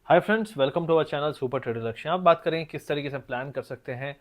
Hi friends, welcome to our channel super trader Lakshya. आप बात करें किस तरीके से प्लान कर सकते हैं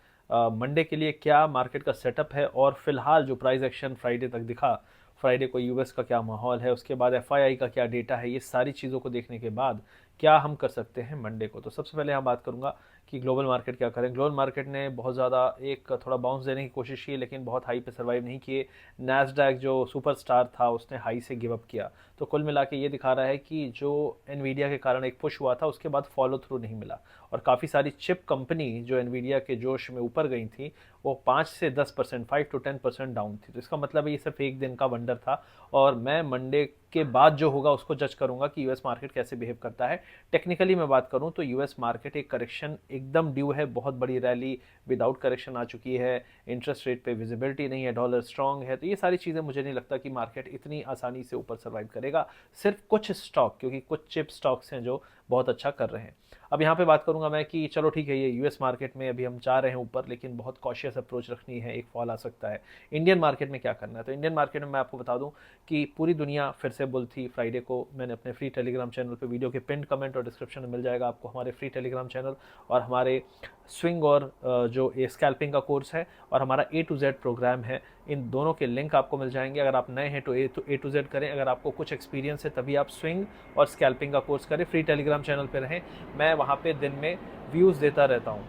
मंडे के लिए, क्या मार्केट का सेटअप है और फिलहाल जो प्राइस एक्शन फ्राइडे तक दिखा, फ्राइडे को यूएस का क्या माहौल है, उसके बाद एफआईआई का क्या डेटा है, ये सारी चीज़ों को देखने के बाद क्या हम कर सकते हैं मंडे को। तो सबसे पहले यहाँ बात करूंगा कि ग्लोबल मार्केट क्या करें। ग्लोबल मार्केट ने बहुत ज़्यादा एक थोड़ा बाउंस देने की कोशिश की, लेकिन बहुत हाई पे सर्वाइव नहीं किए। नैस्डैक जो सुपरस्टार था उसने हाई से गिव अप किया। तो कुल मिला के ये दिखा रहा है कि जो एनवीडिया के कारण एक पुश हुआ था उसके बाद फॉलो थ्रू नहीं मिला, और काफ़ी सारी चिप कंपनी जो एनवीडिया के जोश में ऊपर गई थी वो 5 से 10%, 5 to 10% डाउन थी। तो इसका मतलब है ये सिर्फ एक दिन का वंडर था, और मैं मंडे के बाद जो होगा उसको जज करूंगा कि यूएस मार्केट कैसे बिहेव करता है। टेक्निकली मैं बात करूं तो यूएस मार्केट एक करेक्शन एकदम ड्यू है, बहुत बड़ी रैली विदाउट करेक्शन आ चुकी है, इंटरेस्ट रेट पे विजिबिलिटी नहीं है, डॉलर स्ट्रांग है। तो ये सारी चीज़ें मुझे नहीं लगता कि मार्केट इतनी आसानी से ऊपर सर्वाइव करेगा। सिर्फ कुछ स्टॉक, क्योंकि कुछ चिप स्टॉक्स हैं जो बहुत अच्छा कर रहे हैं। अब यहाँ पे बात करूंगा मैं कि चलो ठीक है, ये यूएस मार्केट में अभी हम जा रहे हैं ऊपर, लेकिन बहुत कॉशियस अप्रोच रखनी है, एक फॉल आ सकता है। इंडियन मार्केट में क्या करना है? तो इंडियन मार्केट में मैं आपको बता दूं कि पूरी दुनिया फिर से बुल थी फ्राइडे को। मैंने अपने फ्री टेलीग्राम चैनल पे, वीडियो के पिन कमेंट और डिस्क्रिप्शन में मिल जाएगा आपको हमारे फ्री टेलीग्राम चैनल और हमारे स्विंग और जो स्कैल्पिंग का कोर्स है और हमारा A to Z प्रोग्राम है, इन दोनों के लिंक आपको मिल जाएंगे। अगर आप नए हैं तो A to Z करें, अगर आपको कुछ एक्सपीरियंस है तभी आप स्विंग और स्कैल्पिंग का कोर्स करें। फ्री टेलीग्राम चैनल पर रहें, मैं वहाँ पे दिन में व्यूज़ देता रहता हूँ।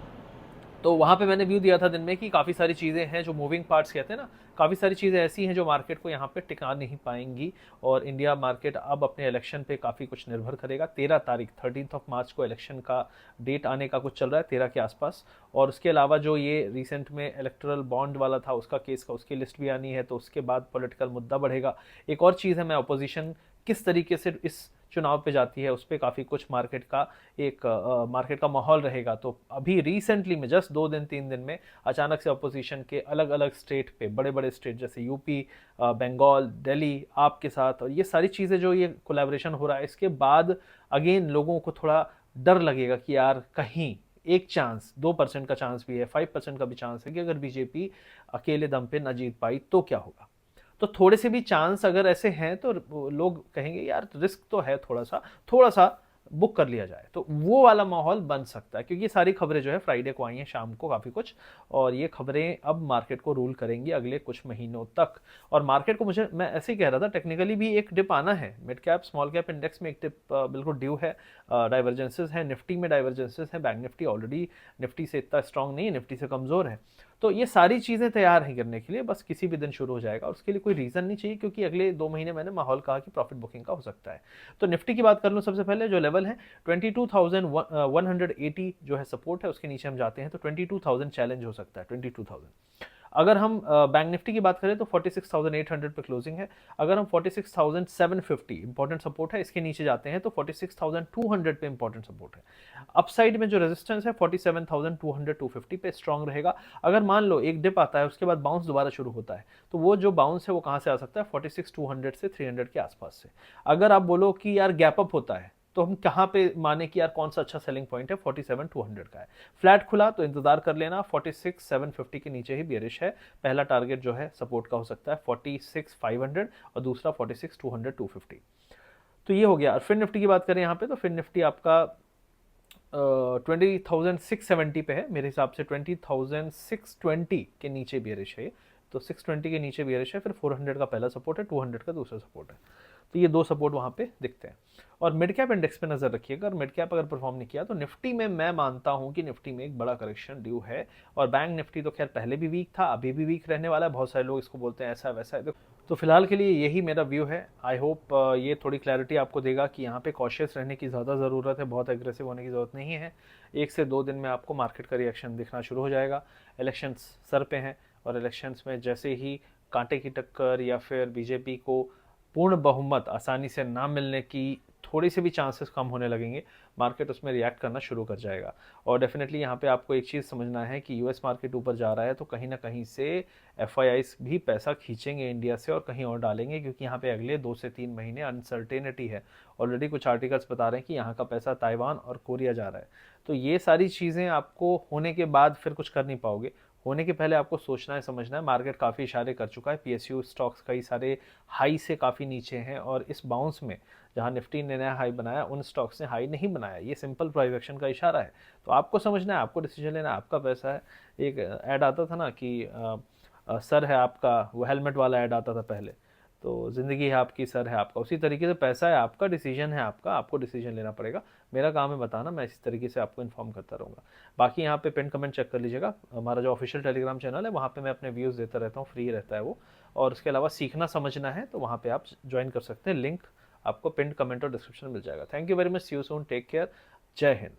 तो वहाँ पे मैंने व्यू दिया था दिन में कि काफ़ी सारी चीज़ें हैं जो मूविंग पार्ट्स कहते हैं ना, काफ़ी सारी चीज़ें ऐसी हैं जो मार्केट को यहाँ पे टिका नहीं पाएंगी। और इंडिया मार्केट अब अपने इलेक्शन पे काफ़ी कुछ निर्भर करेगा। 13 तारीख 13 मार्च को इलेक्शन का डेट आने का कुछ चल रहा है, 13 के आसपास। और उसके अलावा जो ये रिसेंट में इलेक्टोरल बॉन्ड वाला था उसका केस का, उसकी लिस्ट भी आनी है, तो उसके बाद पॉलिटिकल मुद्दा बढ़ेगा। एक और चीज़ है, मैं अपोजिशन किस तरीके से इस चुनाव पे जाती है उस पर काफ़ी कुछ मार्केट का माहौल रहेगा। तो अभी रिसेंटली में जस्ट 2 दिन 3 दिन में अचानक से अपोजिशन के अलग अलग स्टेट पे, बड़े बड़े स्टेट जैसे यूपी, बंगाल, दिल्ली आपके साथ, और ये सारी चीज़ें जो ये कोलैबोरेशन हो रहा है, इसके बाद अगेन लोगों को थोड़ा डर लगेगा कि यार कहीं एक चांस, 2% का चांस भी है, 5% का भी चांस है कि अगर बीजेपी अकेले दम पे न जीत पाई तो क्या होगा। तो थोड़े से भी चांस अगर ऐसे हैं तो लोग कहेंगे यार रिस्क तो है, थोड़ा सा बुक कर लिया जाए, तो वो वाला माहौल बन सकता है। क्योंकि ये सारी खबरें जो है फ्राइडे को आई हैं शाम को काफ़ी कुछ, और ये खबरें अब मार्केट को रूल करेंगी अगले कुछ महीनों तक। और मार्केट को, मुझे, मैं ऐसे ही कह रहा था, टेक्निकली भी एक डिप आना है। Mid cap small cap index में एक डिप बिल्कुल ड्यू है। डाइवर्जेंसेस हैं, निफ्टी में डाइवर्जेंसेस हैं। बैंक निफ्टी ऑलरेडी निफ्टी से इतना स्ट्रांग नहीं है, निफ्टी से कमज़ोर है। तो ये सारी चीज़ें तैयार हैं करने के लिए, बस किसी भी दिन शुरू हो जाएगा और उसके लिए कोई रीज़न नहीं चाहिए, क्योंकि अगले 2 महीने मैंने माहौल कहा कि प्रॉफिट बुकिंग का हो सकता है। तो निफ्टी की बात कर लूँ, सबसे पहले जो लेवल है 22,180 जो है सपोर्ट है, उसके नीचे हम जाते हैं तो 22,000 चैलेंज हो सकता है, 22,000। अगर हम बैंक निफ्टी की बात करें तो 46,800 पे क्लोजिंग है। अगर हम 46,750 इंपॉर्टेंट सपोर्ट है, इसके नीचे जाते हैं तो 46,200 पे इंपॉर्टेंट सपोर्ट है। अपसाइड में जो रेजिस्टेंस है 47,200 250 पे स्ट्रांग रहेगा। अगर मान लो एक डिप आता है उसके बाद बाउंस दोबारा शुरू होता है, तो वो जो बाउंस है वो कहाँ से आ सकता है? 46,200 से 300 के आसपास से। अगर आप बोलो कि यार गैप अप होता है, तो हम कहाँ पे माने कि यार कौन सा अच्छा सेलिंग पॉइंट है? 47,200 का है। फ्लैट खुला तो इंतजार कर लेना, 46,750 के नीचे ही बियरिश है। पहला टारगेट जो है सपोर्ट का हो सकता है 46,500 और दूसरा 46,200 250। तो ये हो गया। और फिर निफ्टी की बात करें यहाँ पे, तो फिर निफ्टी आपका 20,670 पे है मेरे हिसाब से। 20,620 के नीचे बियरिश है, तो 620 के नीचे बियरिश है। फिर 400 का पहला सपोर्ट है, 200 का दूसरा सपोर्ट है। तो ये दो सपोर्ट वहाँ पे दिखते हैं। और मिड कैप इंडेक्स पे नज़र रखिएगा, और मिड कैप अगर परफॉर्म नहीं किया तो निफ्टी में मैं मानता हूँ कि निफ्टी में एक बड़ा करेक्शन ड्यू है। और बैंक निफ्टी तो खैर पहले भी वीक था, अभी भी वीक रहने वाला है। बहुत सारे लोग इसको बोलते हैं ऐसा वैसा है। तो फिलहाल के लिए यही मेरा व्यू है। आई होप ये थोड़ी क्लैरिटी आपको देगा कि यहाँ पे कॉशियस रहने की ज़्यादा ज़रूरत है, बहुत एग्रेसिव होने की ज़रूरत नहीं है। 1 से 2 दिन में आपको मार्केट का रिएक्शन दिखना शुरू हो जाएगा। इलेक्शंस सर पे हैं, और इलेक्शंस में जैसे ही कांटे की टक्कर या फिर बीजेपी को पूर्ण बहुमत आसानी से ना मिलने की थोड़ी से भी चांसेस कम होने लगेंगे, मार्केट उसमें रिएक्ट करना शुरू कर जाएगा। और डेफिनेटली यहाँ पे आपको एक चीज़ समझना है कि यूएस मार्केट ऊपर जा रहा है तो कहीं ना कहीं से एफआईआईस भी पैसा खींचेंगे इंडिया से और कहीं और डालेंगे, क्योंकि यहाँ पे अगले 2 से 3 महीने अनसर्टेनिटी है। ऑलरेडी कुछ आर्टिकल्स बता रहे हैं कि यहाँ का पैसा ताइवान और कोरिया जा रहा है। तो ये सारी चीज़ें आपको होने के बाद फिर कुछ कर नहीं पाओगे, होने के पहले आपको सोचना है, समझना है। मार्केट काफ़ी इशारे कर चुका है, पीएसयू स्टॉक्स कई सारे हाई से काफ़ी नीचे हैं, और इस बाउंस में जहां निफ्टी ने नया हाई बनाया उन स्टॉक्स ने हाई नहीं बनाया। ये सिंपल प्राइस एक्शन का इशारा है। तो आपको समझना है, आपको डिसीजन लेना है, आपका पैसा है। एक ऐड आता था ना कि सर है आपका, वो हेलमेट वाला ऐड आता था पहले। तो ज़िंदगी है आपकी, सर है आपका, उसी तरीके से पैसा है आपका, डिसीजन है आपका, आपको डिसीजन लेना पड़ेगा। मेरा काम है बताना, मैं इसी तरीके से आपको इन्फॉर्म करता रहूँगा। बाकी यहाँ पे पिन कमेंट चेक कर लीजिएगा, हमारा जो ऑफिशियल टेलीग्राम चैनल है वहाँ पे मैं अपने व्यूज़ देता रहता हूँ, फ्री रहता है वो। और उसके अलावा सीखना समझना है तो वहाँ पे आप ज्वाइन कर सकते हैं, लिंक आपको पिन कमेंट और डिस्क्रिप्शन में मिल जाएगा। Thank you very much, see you soon, take care, जय हिंद।